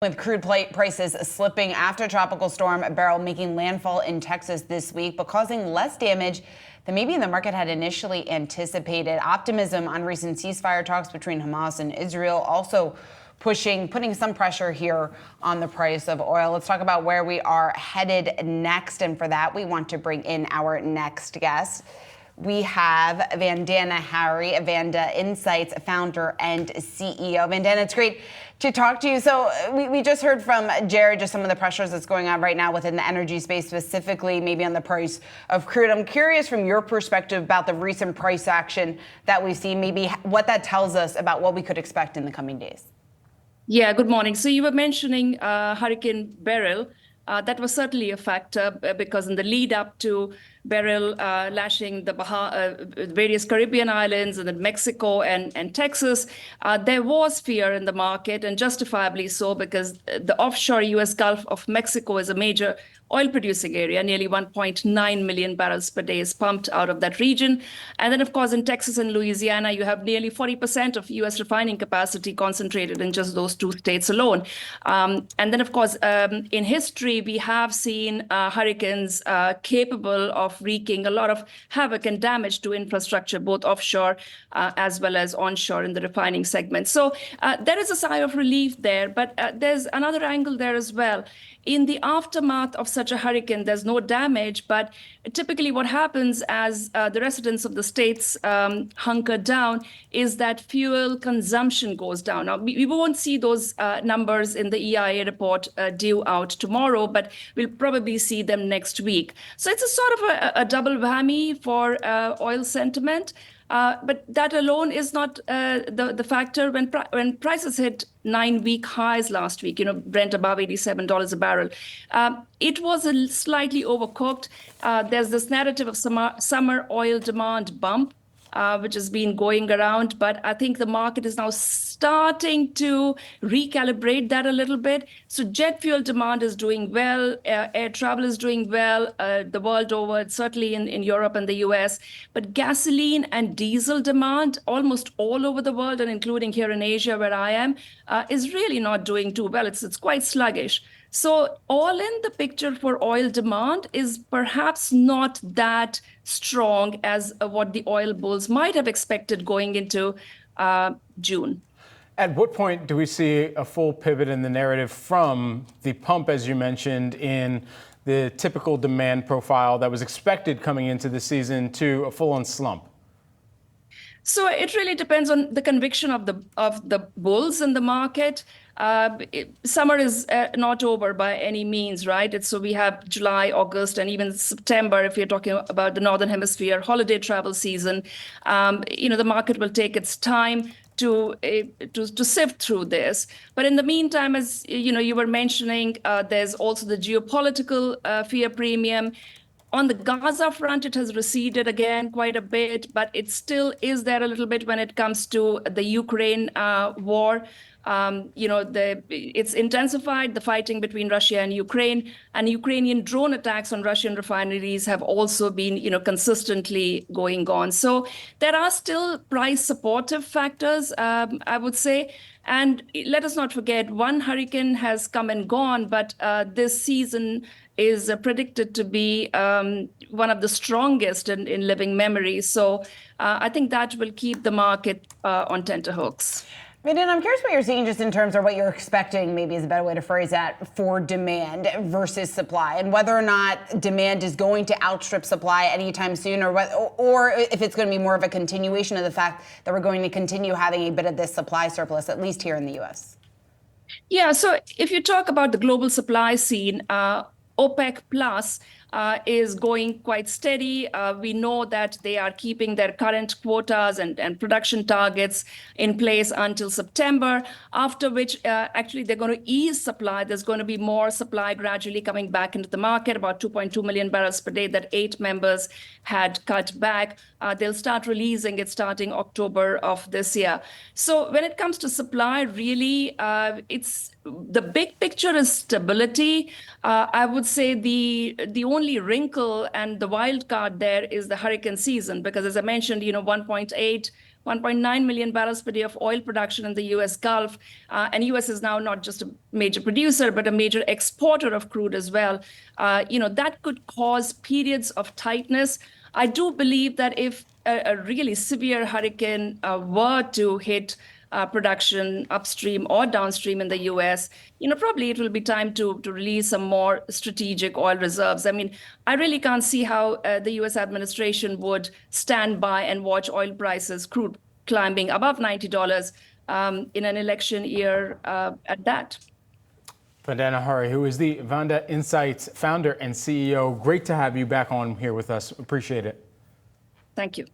With crude prices slipping after Tropical Storm Beryl making landfall in Texas this week, but causing less damage than maybe the market had initially anticipated. Optimism on recent ceasefire talks between Hamas and Israel also putting some pressure here on the price of oil. Let's talk about where we are headed next. And for that, we want to bring in our next guest. We have Vandana Hari, Vanda Insights founder and CEO. Vandana, it's great to talk to you. So we just heard from Jared just some of the pressures that's going on right now within the energy space, specifically maybe on the price of crude. I'm curious from your perspective about the recent price action that we've seen, maybe what that tells us about what we could expect in the coming days. Yeah, good morning. So you were mentioning Hurricane Beryl. That was certainly a factor because in the lead up to Beryl lashing the various Caribbean islands and then Mexico and Texas, there was fear in the market, and justifiably so, because the offshore U.S. Gulf of Mexico is a major oil-producing area. Nearly 1.9 million barrels per day is pumped out of that region. And then, of course, in Texas and Louisiana, you have nearly 40% of U.S. refining capacity concentrated in just those two states alone. And then, of course, in history, we have seen hurricanes capable of wreaking a lot of havoc and damage to infrastructure, both offshore as well as onshore in the refining segment. So there is a sigh of relief there, but there's another angle there as well. In the aftermath of such a hurricane, there's no damage, but typically what happens as the residents of the states hunker down is that fuel consumption goes down. Now, we won't see those numbers in the EIA report due out tomorrow, but we'll probably see them next week. So it's a sort of a double whammy for oil sentiment. But that alone is not the factor. When prices hit 9-week highs last week, Brent above $87 a barrel, it was slightly overcooked. There's this narrative of summer oil demand bump, which has been going around, but I think the market is now starting to recalibrate that a little bit. So jet fuel demand is doing well, air travel is doing well the world over, certainly in Europe and the US, but gasoline and diesel demand almost all over the world, and including here in Asia where I am, is really not doing too well. It's quite sluggish. So all in, the picture for oil demand is perhaps not that strong as what the oil bulls might have expected going into June. At what point do we see a full pivot in the narrative from the pump, as you mentioned, in the typical demand profile that was expected coming into the season, to a full-on slump? So it really depends on the conviction of the bulls in the market. Summer is not over by any means, right? So we have July, August, and even September, if you're talking about the Northern Hemisphere holiday travel season. The market will take its time to sift through this. But in the meantime, as you were mentioning, there's also the geopolitical fear premium. On the Gaza front, it has receded again quite a bit, but it still is there a little bit when it comes to the Ukraine war. It's intensified, the fighting between Russia and Ukrainian drone attacks on Russian refineries have also been, consistently going on. So there are still price supportive factors, I would say. And let us not forget, one hurricane has come and gone, but this season is predicted to be one of the strongest in living memory. So I think that will keep the market on tenterhooks. Vandana, I'm curious what you're seeing just in terms of what you're expecting, maybe is a better way to phrase that, for demand versus supply, and whether or not demand is going to outstrip supply anytime soon, or if it's going to be more of a continuation of the fact that we're going to continue having a bit of this supply surplus, at least here in the U.S. Yeah, so if you talk about the global supply scene, OPEC Plus is going quite steady. We know that they are keeping their current quotas and production targets in place until September, after which actually they're going to ease supply. There's going to be more supply gradually coming back into the market, about 2.2 million barrels per day that 8 members had cut back. They'll start releasing it starting October of this year. So when it comes to supply, really, it's the big picture is stability. I would say the only wrinkle and the wild card there is the hurricane season, because as I mentioned, 1.8 1.9 million barrels per day of oil production in the U.S. Gulf. And U.S. is now not just a major producer, but a major exporter of crude as well. That could cause periods of tightness. I do believe that if a really severe hurricane were to hit production upstream or downstream in the U.S., probably it will be time to release some more strategic oil reserves. I mean, I really can't see how the U.S. administration would stand by and watch oil prices, crude climbing above $90 in an election year at that. Vandana Hari, who is the Vanda Insights founder and CEO. Great to have you back on here with us. Appreciate it. Thank you.